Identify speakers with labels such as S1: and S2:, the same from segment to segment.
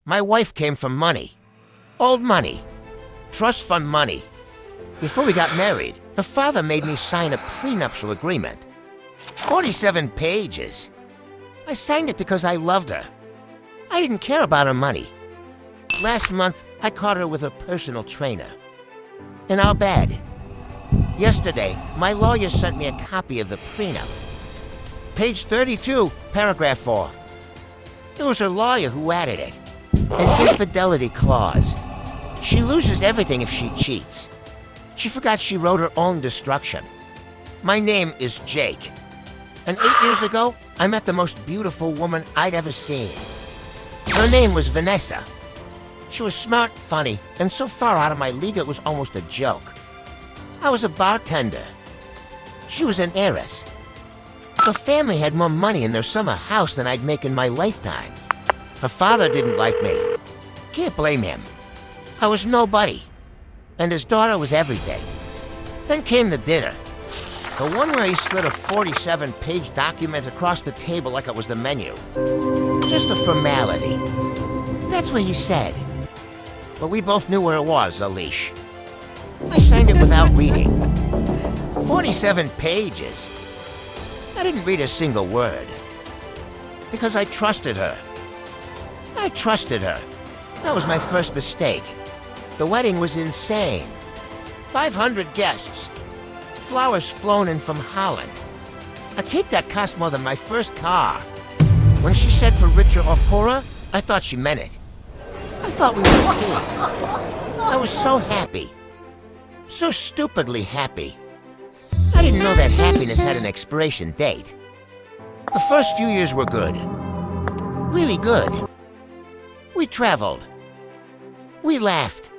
S1: My wife came from money. Old money. Trust fund money. Before we got married, her father made me sign a prenuptial agreement. 47 pages. I signed it because I loved her. I didn't care about her money. Last month, I caught her with her personal trainer. In our bed. Yesterday, my lawyer sent me a copy of the prenup. Page 32, paragraph 4. It was her lawyer who added it. An infidelity clause. She loses everything if she cheats. She forgot she wrote her own destruction. My name is Jake. And 8 years ago, I met the most beautiful woman I'd ever seen. Her name was Vanessa. She was smart, funny, and so far out of my league it was almost a joke. I was a bartender. She was an heiress. Her family had more money in their summer house than I'd make in my lifetime. Her father didn't like me. Can't blame him. I was nobody. And his daughter was everything. Then came the dinner. The one where he slid a 47-page document across the table like it was the menu. Just a formality. That's what he said. But we both knew where it was, a leash. I signed it without reading. 47 pages. I didn't read a single word. Because I trusted her. I trusted her. That was my first mistake. The wedding was insane. 500 guests. Flowers flown in from Holland. A cake that cost more than my first car. When she said for richer or poorer, I thought she meant it. I thought we were cool. I was so happy. So stupidly happy. I didn't know that happiness had an expiration date. The first few years were good. Really good. We traveled. We laughed.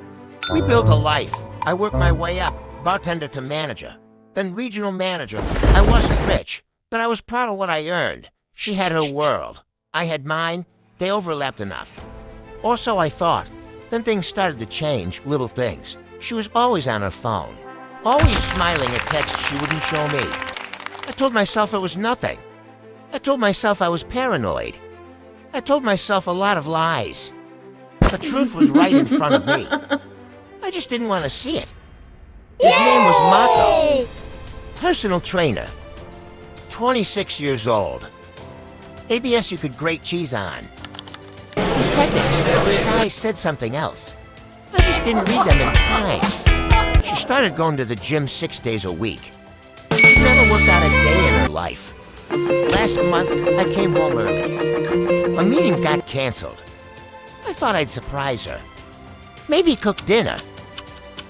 S1: We built a life. I worked my way up, bartender to manager, then regional manager. I wasn't rich, but I was proud of what I earned. She had her world. I had mine. They overlapped enough. Or so I thought. Then things started to change, little things. She was always on her phone. Always smiling at texts she wouldn't show me. I told myself it was nothing. I told myself I was paranoid. I told myself a lot of lies. The truth was right in front of me. I just didn't want to see it. His name was Marco. Personal trainer. 26 years old. ABS you could grate cheese on. He said that, but his eyes said something else. I just didn't read them in time. She started going to the gym 6 days a week. She never worked out a day in her life. Last month, I came home early. A meeting got canceled. I thought I'd surprise her. Maybe cook dinner.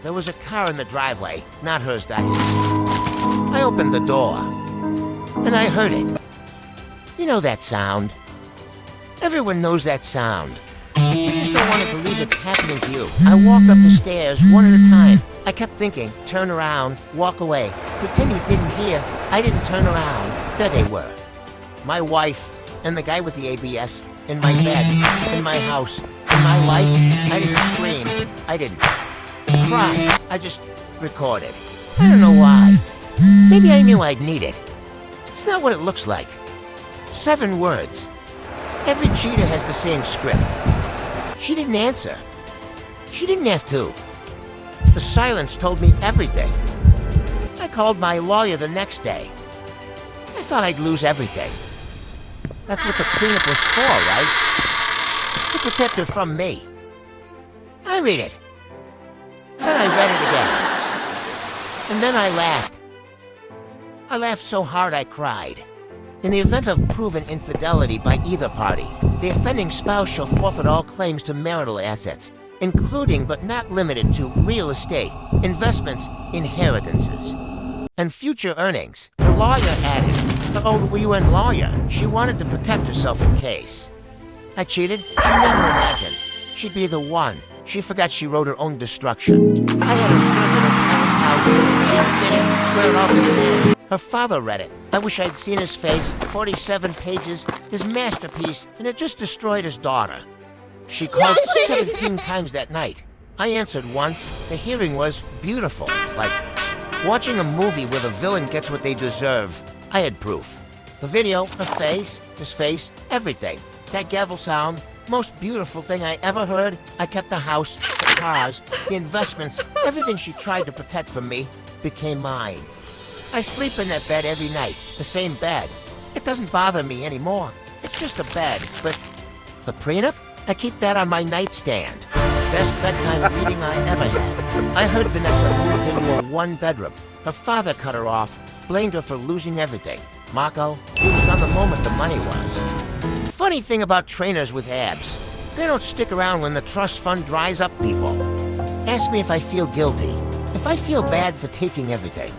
S1: There was a car in the driveway, not hers, that is. I opened the door, and I heard it. You know that sound? Everyone knows that sound. You just don't want to believe it's happening to you. I walked up the stairs one at a time. I kept thinking, turn around, walk away. Pretend you didn't hear. I didn't turn around. There they were. My wife and the guy with the ABS in my bed, in my house, in my life. I didn't scream. I didn't cry. I just recorded. I don't know why. Maybe I knew I'd need it. It's not what it looks like. 7 words. Every cheater has the same script. She didn't answer. She didn't have to. The silence told me everything. I called my lawyer the next day. I thought I'd lose everything. That's what the prenup was for, right? To protect her from me. I read it. Then I read it again. And then I laughed. I laughed so hard I cried. In the event of proven infidelity by either party, the offending spouse shall forfeit all claims to marital assets, including but not limited to real estate, investments, inheritances, and future earnings. Her lawyer added, the old UN lawyer, she wanted to protect herself in case I cheated. She never imagined she'd be the one. She forgot she wrote her own destruction. I had her served in a parent's house, seen fitting, where it all began. Her father read it. I wish I'd seen his face, 47 pages, his masterpiece, and it just destroyed his daughter. She called 17 times that night. I answered once. The hearing was beautiful, like watching a movie where the villain gets what they deserve. I had proof. The video, her face, his face, everything. That gavel sound, Most beautiful thing I ever heard. I kept the house, the cars, the investments, everything she tried to protect from me became mine. I sleep in that bed every night, the same bed. It doesn't bother me anymore. It's just a bed, but the prenup? I keep that on my nightstand. Best bedtime reading I ever had. I heard Vanessa moved into a one-bedroom. Her father cut her off, blamed her for losing everything. Marco, he was gone the moment the money was. Funny thing about trainers with abs, they don't stick around when the trust fund dries up people. Ask me if I feel guilty, if I feel bad for taking everything.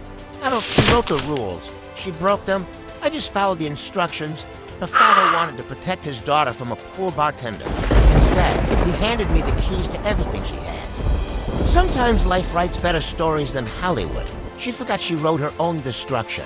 S1: She wrote the rules. She broke them. I just followed the instructions. Her father wanted to protect his daughter from a poor bartender. Instead, he handed me the keys to everything she had. Sometimes life writes better stories than Hollywood. She forgot she wrote her own destruction.